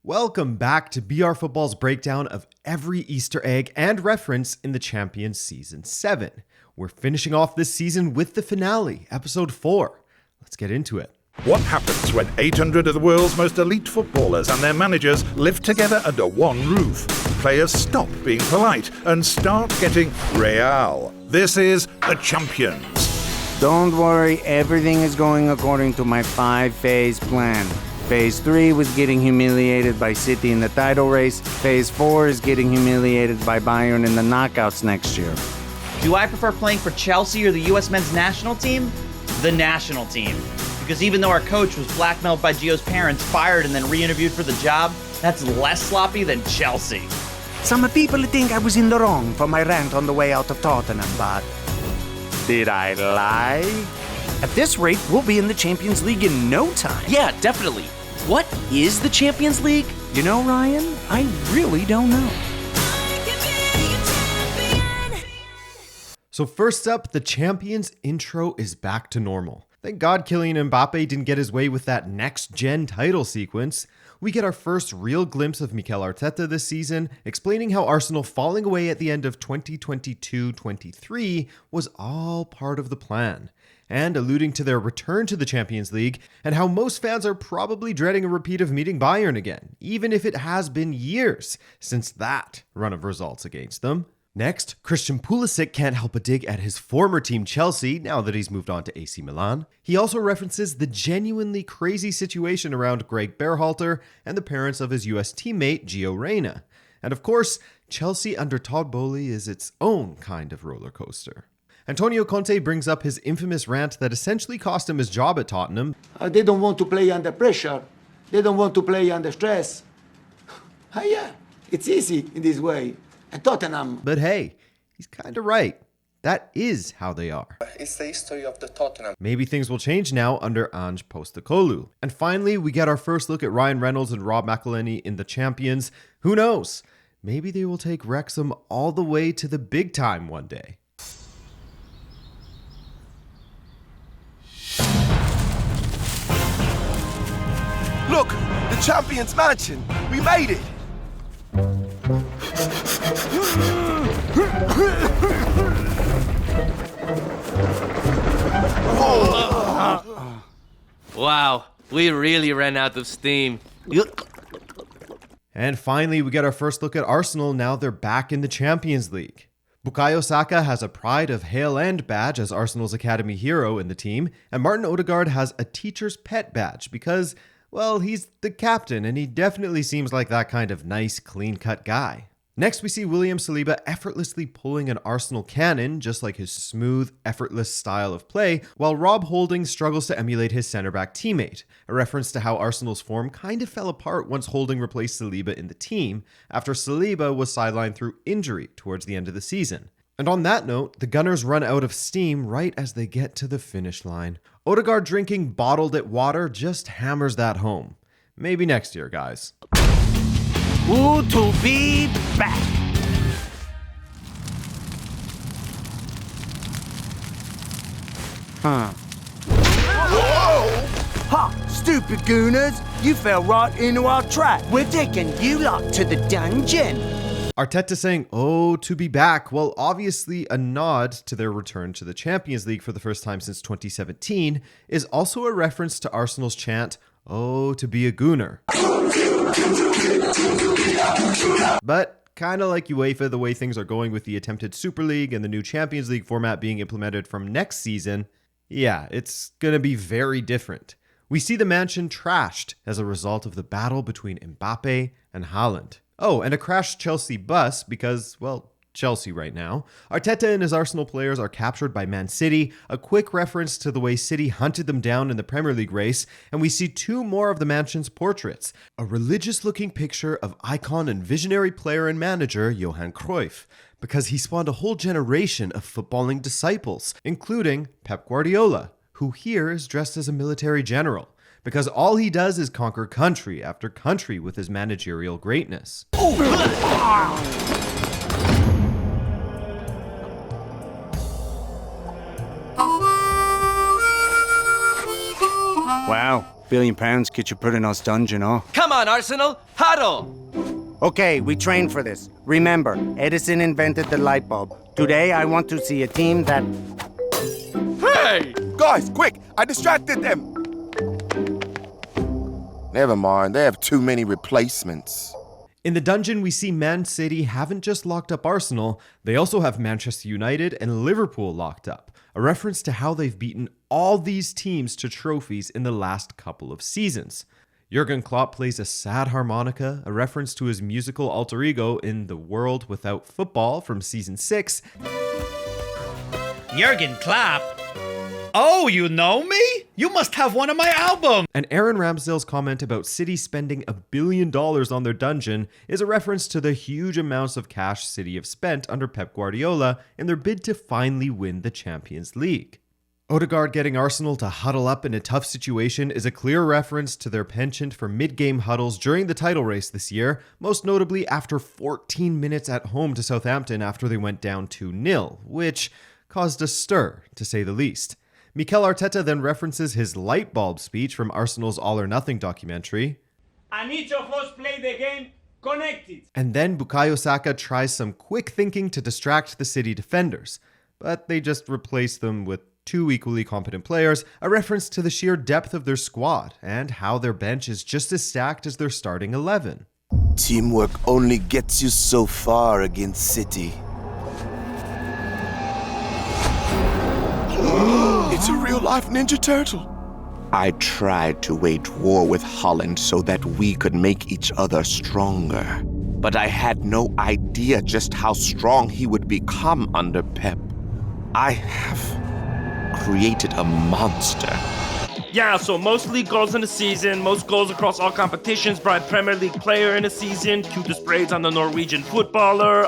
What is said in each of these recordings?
Welcome back to BR Football's breakdown of every Easter egg and reference in the Champions Season 7. We're finishing off this season with the finale, Episode 4. Let's get into it. What happens when 800 of the world's most elite footballers and their managers live together under one roof? Players stop being polite and start getting real. This is The Champions. Don't worry, everything is going according to my 5-phase plan. Phase 3 was getting humiliated by City in the title race. Phase 4 is getting humiliated by Bayern in the knockouts next year. Do I prefer playing for Chelsea or the U.S. men's national team? The national team. Because even though our coach was blackmailed by Gio's parents, fired, and then re-interviewed for the job, that's less sloppy than Chelsea. Some people think I was in the wrong for my rant on the way out of Tottenham, but did I lie? At this rate, we'll be in the Champions League in no time. Yeah, definitely. What is the Champions League? You know, Ryan, I really don't know. So first up, the Champions intro is back to normal. Thank God Kylian Mbappe didn't get his way with that next-gen title sequence. We get our first real glimpse of Mikel Arteta this season, explaining how Arsenal falling away at the end of 2022-23 was all part of the plan, and alluding to their return to the Champions League and how most fans are probably dreading a repeat of meeting Bayern again, even if it has been years since that run of results against them. Next, Christian Pulisic can't help but dig at his former team Chelsea now that he's moved on to AC Milan. He also references the genuinely crazy situation around Greg Berhalter and the parents of his US teammate Gio Reyna. And of course, Chelsea under Todd Boehly is its own kind of roller coaster. Antonio Conte brings up his infamous rant that essentially cost him his job at Tottenham. They don't want to play under pressure. They don't want to play under stress. Yeah, it's easy in this way. And Tottenham. But hey, he's kind of right. That is how they are. It's the history of the Tottenham. Maybe things will change now under Ange Postecoglou. And finally, we get our first look at Ryan Reynolds and Rob McElhenney in the Champions. Who knows? Maybe they will take Wrexham all the way to the big time one day. Look, the Champions Mansion. We made it. Wow, we really ran out of steam. And finally, we get our first look at Arsenal now they're back in the Champions League. Bukayo Saka has a Pride of Hale End badge as Arsenal's academy hero in the team, and Martin Odegaard has a teacher's pet badge because, well, he's the captain and he definitely seems like that kind of nice, clean-cut guy. Next, we see William Saliba effortlessly pulling an Arsenal cannon, just like his smooth, effortless style of play, while Rob Holding struggles to emulate his centre-back teammate, a reference to how Arsenal's form kind of fell apart once Holding replaced Saliba in the team, after Saliba was sidelined through injury towards the end of the season. And on that note, the Gunners run out of steam right as they get to the finish line. Odegaard drinking bottled-it water just hammers that home. Maybe next year, guys. Ooh, to be back. Ha! Stupid gooners! You fell right into our trap. We're taking you lot to the dungeon. Arteta saying, "Oh, to be back," well, obviously a nod to their return to the Champions League for the first time since 2017, is also a reference to Arsenal's chant, "Oh, to be a Gooner." But kind of like UEFA, the way things are going with the attempted Super League and the new Champions League format being implemented from next season, yeah, it's going to be very different. We see the mansion trashed as a result of the battle between Mbappe and Haaland. Oh, and a crashed Chelsea bus because, well, Chelsea right now. Arteta and his Arsenal players are captured by Man City, a quick reference to the way City hunted them down in the Premier League race, and we see two more of the mansion's portraits, a religious-looking picture of icon and visionary player and manager Johan Cruyff, because he spawned a whole generation of footballing disciples, including Pep Guardiola, who here is dressed as a military general, because all he does is conquer country after country with his managerial greatness. Wow, £1 billion get you put in us dungeon, oh? Come on, Arsenal, huddle! Okay, we trained for this. Remember, Edison invented the light bulb. Today, I want to see a team that... Hey! Guys, quick! I distracted them! Never mind, they have too many replacements. In the dungeon, we see Man City haven't just locked up Arsenal, they also have Manchester United and Liverpool locked up, a reference to how they've beaten all these teams to trophies in the last couple of seasons. Jurgen Klopp plays a sad harmonica, a reference to his musical alter ego in The World Without Football from season 6. Jurgen Klopp? Oh, you know me? You must have one of my albums. And Aaron Ramsdale's comment about City spending $1 billion on their dungeon is a reference to the huge amounts of cash City have spent under Pep Guardiola in their bid to finally win the Champions League. Odegaard getting Arsenal to huddle up in a tough situation is a clear reference to their penchant for mid-game huddles during the title race this year, most notably after 14 minutes at home to Southampton after they went down 2-0, which caused a stir, to say the least. Mikel Arteta then references his light bulb speech from Arsenal's All or Nothing documentary. And each of us play the game connected. And then Bukayo Saka tries some quick thinking to distract the City defenders, but they just replace them with two equally competent players, a reference to the sheer depth of their squad and how their bench is just as stacked as their starting 11. Teamwork only gets you so far against City. It's a real-life Ninja Turtle. I tried to wage war with Holland so that we could make each other stronger. But I had no idea just how strong he would become under Pep. I have created a monster. Yeah, so most league goals in a season, most goals across all competitions by Premier League player in a season, cutest braids on the Norwegian footballer,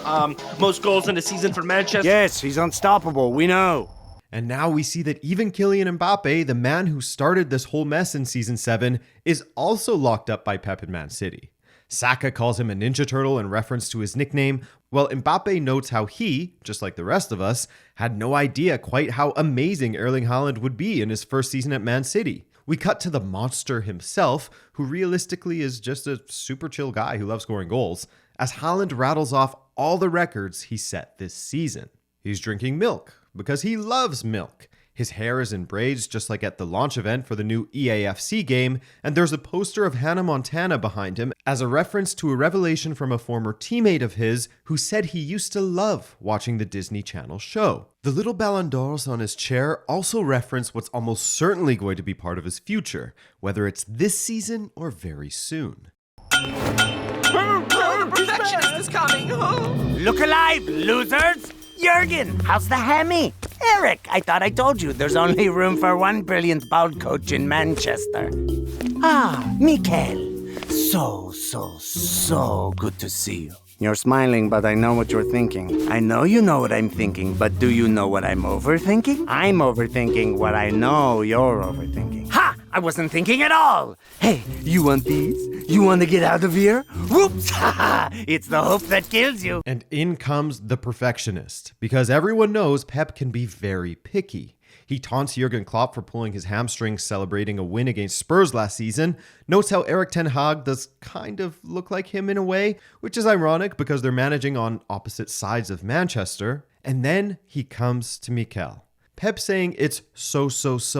most goals in a season for Manchester. Yes, he's unstoppable, we know. And now we see that even Kylian Mbappe, the man who started this whole mess in Season 7, is also locked up by Pep and Man City. Saka calls him a Ninja Turtle in reference to his nickname, while Mbappe notes how he, just like the rest of us, had no idea quite how amazing Erling Haaland would be in his first season at Man City. We cut to the monster himself, who realistically is just a super chill guy who loves scoring goals, as Haaland rattles off all the records he set this season. He's drinking milk, because he loves milk. His hair is in braids just like at the launch event for the new EAFC game, and there's a poster of Hannah Montana behind him as a reference to a revelation from a former teammate of his who said he used to love watching the Disney Channel show. The little Ballon d'Ors on his chair also reference what's almost certainly going to be part of his future, whether it's this season or very soon. Perfectionist is coming! Look alive, losers! Jurgen, how's the hammy? Eric, I thought I told you there's only room for one brilliant bald coach in Manchester. Ah, Mikel. So good to see you. You're smiling, but I know what you're thinking. I know you know what I'm thinking, but do you know what I'm overthinking? I'm overthinking what I know you're overthinking. Ha! I wasn't thinking at all! Hey, you want these? You want to get out of here? Whoops! Ha! It's the hope that kills you. And in comes the perfectionist, because everyone knows Pep can be very picky. He taunts Jurgen Klopp for pulling his hamstring celebrating a win against Spurs last season, notes how Erik ten Hag does kind of look like him in a way, which is ironic because they're managing on opposite sides of Manchester, and then he comes to Mikel. Pep saying it's so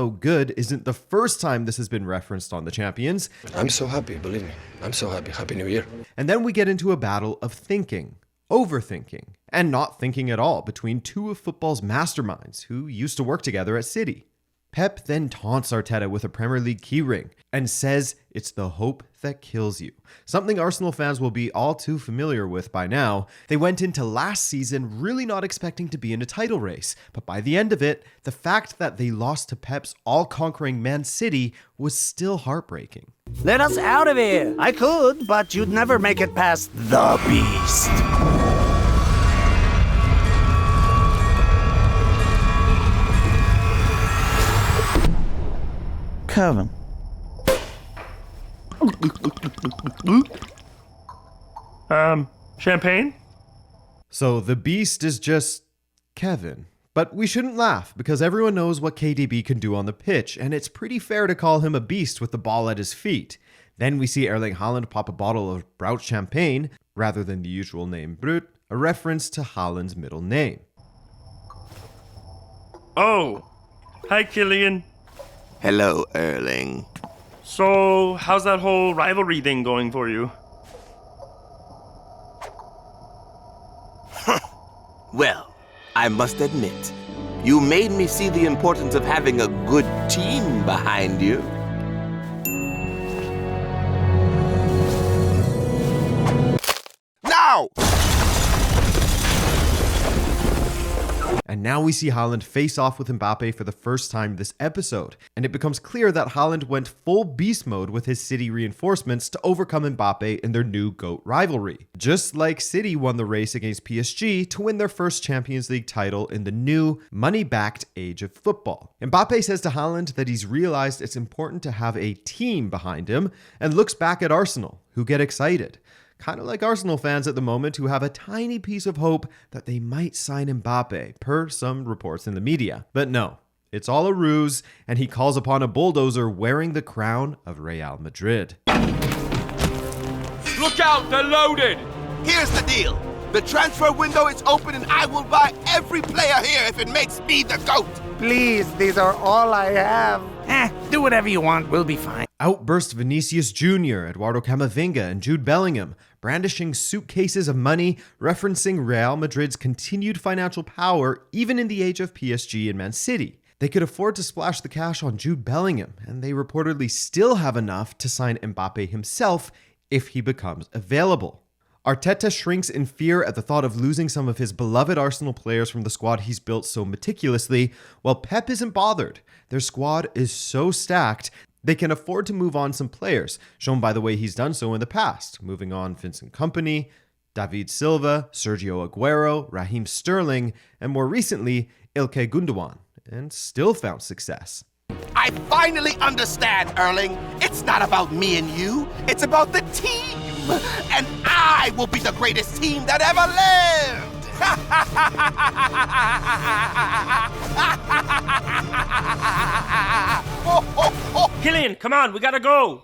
good isn't the first time this has been referenced on the Champions. I'm so happy, believe me. I'm so happy. Happy New Year. And then we get into a battle of thinking, overthinking, and not thinking at all between two of football's masterminds who used to work together at City. Pep then taunts Arteta with a Premier League keyring and says it's the hope that kills you. Something Arsenal fans will be all too familiar with by now. They went into last season really not expecting to be in a title race, but by the end of it, the fact that they lost to Pep's all-conquering Man City was still heartbreaking. Let us out of here. I could, but you'd never make it past the Beast. Kevin. Champagne? So the Beast is just Kevin, But we shouldn't laugh, because everyone knows what KDB can do on the pitch, and it's pretty fair to call him a beast with the ball at his feet. Then we see Erling Haaland pop a bottle of Braut champagne, rather than the usual name Brut, a reference to Haaland's middle name. Oh, hi Killian. Hello, Erling. So, how's that whole rivalry thing going for you? Well, I must admit, you made me see the importance of having a good team behind you. Now! And now we see Haaland face off with Mbappe for the first time this episode, and it becomes clear that Haaland went full beast mode with his City reinforcements to overcome Mbappe in their new GOAT rivalry. Just like City won the race against PSG to win their first Champions League title in the new, money-backed age of football. Mbappe says to Haaland that he's realized it's important to have a team behind him, and looks back at Arsenal, who get excited. Kind of like Arsenal fans at the moment who have a tiny piece of hope that they might sign Mbappe, per some reports in the media. But no, it's all a ruse, and he calls upon a bulldozer wearing the crown of Real Madrid. Look out, they're loaded! Here's the deal. The transfer window is open and I will buy every player here if it makes me the GOAT. Please, these are all I have. Do whatever you want, we'll be fine. Out burst Vinicius Jr., Eduardo Camavinga, and Jude Bellingham, brandishing suitcases of money, referencing Real Madrid's continued financial power even in the age of PSG and Man City. They could afford to splash the cash on Jude Bellingham, and they reportedly still have enough to sign Mbappe himself if he becomes available. Arteta shrinks in fear at the thought of losing some of his beloved Arsenal players from the squad he's built so meticulously, while Pep isn't bothered. Their squad is so stacked, they can afford to move on some players, shown by the way he's done so in the past, moving on Vincent Kompany, David Silva, Sergio Aguero, Raheem Sterling, and more recently, Ilkay Gundogan, and still found success. I finally understand, Erling. It's not about me and you. It's about the team. And I will be the greatest team that ever lived. Killian, come on, we gotta go.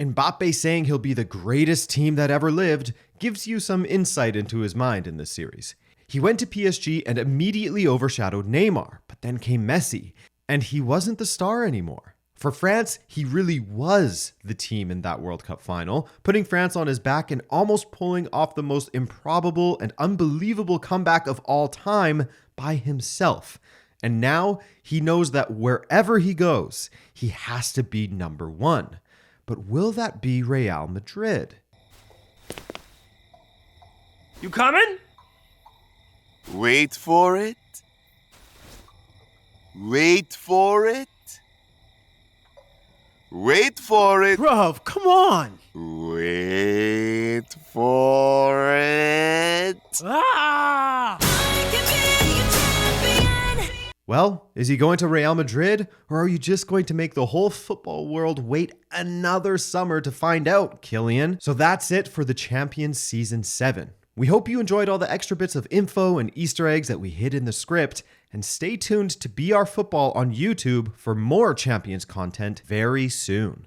Mbappe saying he'll be the greatest team that ever lived gives you some insight into his mind in this series. He went to PSG and immediately overshadowed Neymar, but then came Messi, and he wasn't the star anymore. For France, he really was the team in that World Cup final, putting France on his back and almost pulling off the most improbable and unbelievable comeback of all time by himself. And now he knows that wherever he goes, he has to be number one. But will that be Real Madrid? You coming? Wait for it. Wait for it. Wait for it. Bruv, come on. Wait for it. Well, is he going to Real Madrid, or are you just going to make the whole football world wait another summer to find out, Killian? So that's it for the Champions Season 7. We hope you enjoyed all the extra bits of info and Easter eggs that we hid in the script, and stay tuned to BR Football on YouTube for more Champions content very soon.